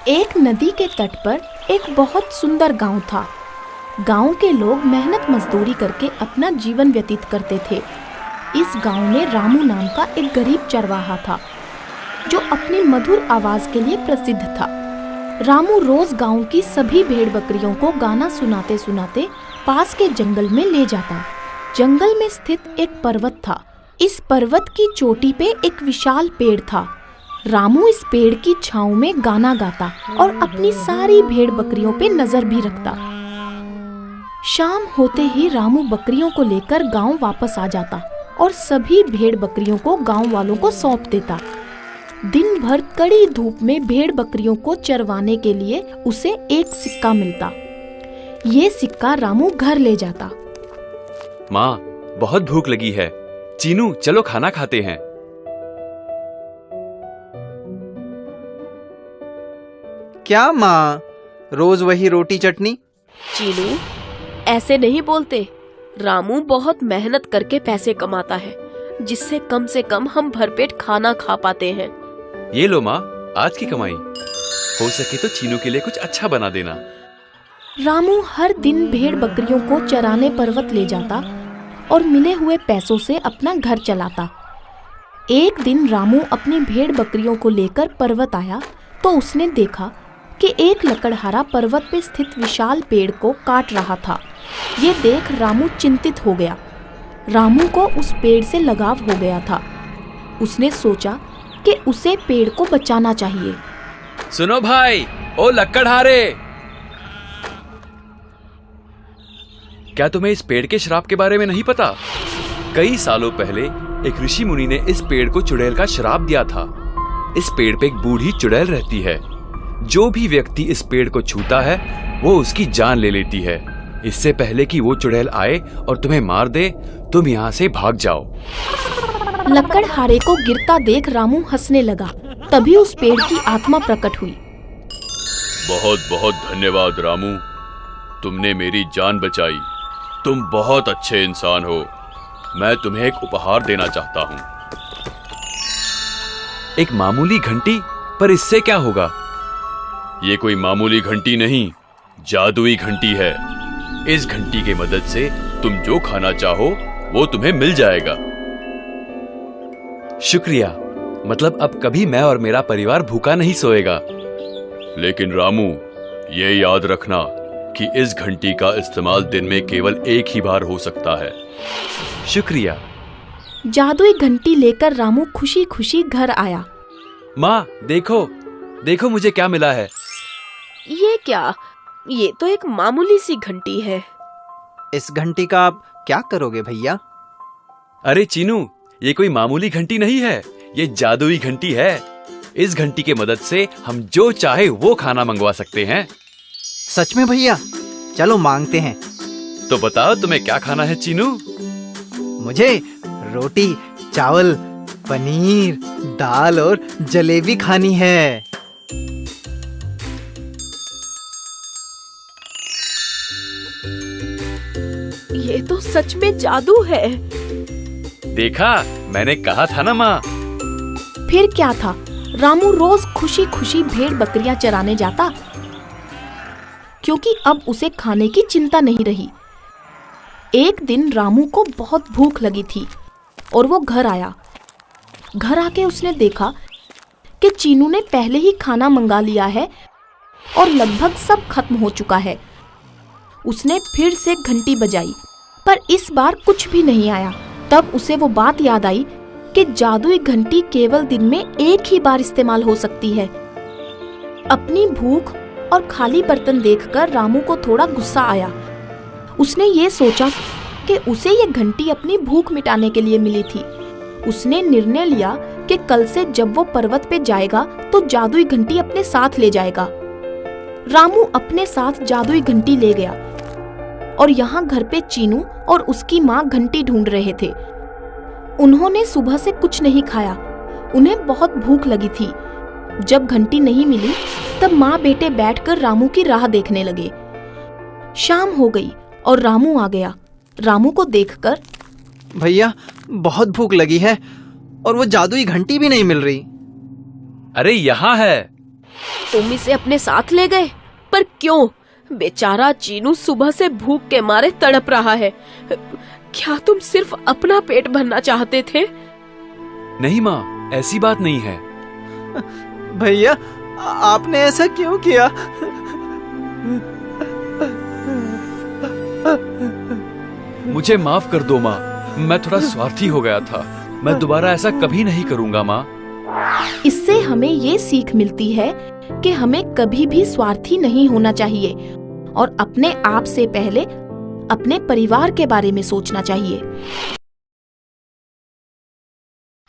एक नदी के तट पर एक बहुत सुंदर गांव था। गांव के लोग मेहनत मजदूरी करके अपना जीवन व्यतीत करते थे। इस गांव में रामू नाम का एक गरीब चरवाहा था जो अपनी मधुर आवाज के लिए प्रसिद्ध था। रामू रोज गांव की सभी भेड़ बकरियों को गाना सुनाते सुनाते पास के जंगल में ले जाता। जंगल में स्थित एक पर्वत था। इस पर्वत की चोटी पे एक विशाल पेड़ था। रामू इस पेड़ की छांव में गाना गाता और अपनी सारी भेड़ बकरियों पे नजर भी रखता। शाम होते ही रामू बकरियों को लेकर गांव वापस आ जाता और सभी भेड़ बकरियों को गांव वालों को सौंप देता। दिन भर कड़ी धूप में भेड़ बकरियों को चरवाने के लिए उसे एक सिक्का मिलता। ये सिक्का रामू घर ले जाता। माँ, बहुत भूख लगी है। चीनू, चलो खाना खाते हैं। क्या माँ, रोज वही रोटी चटनी? चीनू, ऐसे नहीं बोलते। रामू बहुत मेहनत करके पैसे कमाता है जिससे कम से कम हम भरपेट खाना खा पाते हैं। ये लो माँ, आज की कमाई। हो सके तो चीनू के लिए कुछ अच्छा बना देना। रामू हर दिन भेड़ बकरियों को चराने पर्वत ले जाता और मिले हुए पैसों से अपना घर चलाता। एक दिन रामू अपनी भेड़ बकरियों को लेकर पर्वत आया तो उसने देखा कि एक लकड़हारा पर्वत पे स्थित विशाल पेड़ को काट रहा था। ये देख रामू चिंतित हो गया। रामू को उस पेड़ से लगाव हो गया था। उसने सोचा कि उसे पेड़ को बचाना चाहिए। सुनो भाई, ओ लकड़हारे, क्या तुम्हें इस पेड़ के श्राप के बारे में नहीं पता? कई सालों पहले एक ऋषि मुनि ने इस पेड़ को चुड़ैल का श्राप दिया था। इस पेड़ पे एक बूढ़ी चुड़ैल रहती है। जो भी व्यक्ति इस पेड़ को छूता है वो उसकी जान ले लेती है। इससे पहले कि वो चुड़ैल आए और तुम्हें मार दे, तुम यहाँ से भाग जाओ। लकड़हारे को गिरता देख रामू हंसने लगा। तभी उस पेड़ की आत्मा प्रकट हुई। बहुत बहुत धन्यवाद रामू, तुमने मेरी जान बचाई। तुम बहुत अच्छे इंसान हो। मैं तुम्हें एक उपहार देना चाहता हूँ। एक मामूली घंटी? पर इससे क्या होगा? ये कोई मामूली घंटी नहीं, जादुई घंटी है। इस घंटी की मदद से तुम जो खाना चाहो वो तुम्हें मिल जाएगा। शुक्रिया। मतलब अब कभी मैं और मेरा परिवार भूखा नहीं सोएगा। लेकिन रामू, ये याद रखना कि इस घंटी का इस्तेमाल दिन में केवल एक ही बार हो सकता है। शुक्रिया। जादुई घंटी लेकर रामू खुशी खुशी घर आया। माँ, देखो देखो मुझे क्या मिला है। ये क्या? ये तो एक मामूली सी घंटी है। इस घंटी का आप क्या करोगे भैया? अरे चीनू, ये कोई मामूली घंटी नहीं है, ये जादुई घंटी है। इस घंटी के मदद से हम जो चाहे वो खाना मंगवा सकते हैं। सच में भैया? चलो मांगते हैं। तो बताओ तुम्हें क्या खाना है चीनू? मुझे रोटी, चावल, पनीर, दाल और जलेबी खानी है। ये तो सच में जादू है। देखा, मैंने कहा था ना माँ। फिर क्या था, रामू रोज खुशी खुशी भेड़ बकरियां चराने जाता क्योंकि अब उसे खाने की चिंता नहीं रही। एक दिन रामू को बहुत भूख लगी थी और वो घर आया। घर आके उसने देखा कि चीनू ने पहले ही खाना मंगा लिया है और लगभग सब खत्म हो चुका है। उसने फिर से घंटी बजाई पर इस बार कुछ भी नहीं आया। तब उसे वो बात याद आई कि जादुई घंटी केवल दिन में एक ही बार इस्तेमाल हो सकती है। अपनी भूख और खाली बर्तन देखकर रामू को थोड़ा गुस्सा आया। उसने ये सोचा कि उसे ये घंटी अपनी भूख मिटाने के लिए मिली थी। उसने निर्णय लिया कि कल से जब वो पर्वत पे जाएगा तो जादुई घंटी अपने साथ ले जाएगा। रामू अपने साथ जादुई घंटी ले गया और यहाँ घर पे चीनू और उसकी माँ घंटी ढूंढ रहे थे। उन्होंने सुबह से कुछ नहीं खाया। उन्हें बहुत भूख लगी थी। जब घंटी नहीं मिली तब माँ बेटे बैठकर रामू की राह देखने लगे। शाम हो गई और रामू आ गया। रामू को देखकर, भैया बहुत भूख लगी है और वो जादुई घंटी भी नहीं मिल रही। अरे यहाँ है। तुम इसे अपने साथ ले गए, पर क्यों? बेचारा चीनू सुबह से भूख के मारे तड़प रहा है। क्या तुम सिर्फ अपना पेट भरना चाहते थे? नहीं माँ, ऐसी बात नहीं है। भैया, आपने ऐसा क्यों किया? मुझे माफ कर दो माँ, मैं थोड़ा स्वार्थी हो गया था। मैं दोबारा ऐसा कभी नहीं करूंगा माँ। इससे हमें ये सीख मिलती है कि हमें कभी भी स्वार्थी नहीं होना चाहिए और अपने आप से पहले अपने परिवार के बारे में सोचना चाहिए।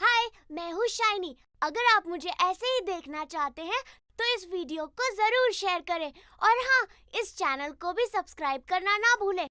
हाय, मैं हूँ शाइनी। अगर आप मुझे ऐसे ही देखना चाहते हैं तो इस वीडियो को जरूर शेयर करें और हाँ, इस चैनल को भी सब्सक्राइब करना ना भूलें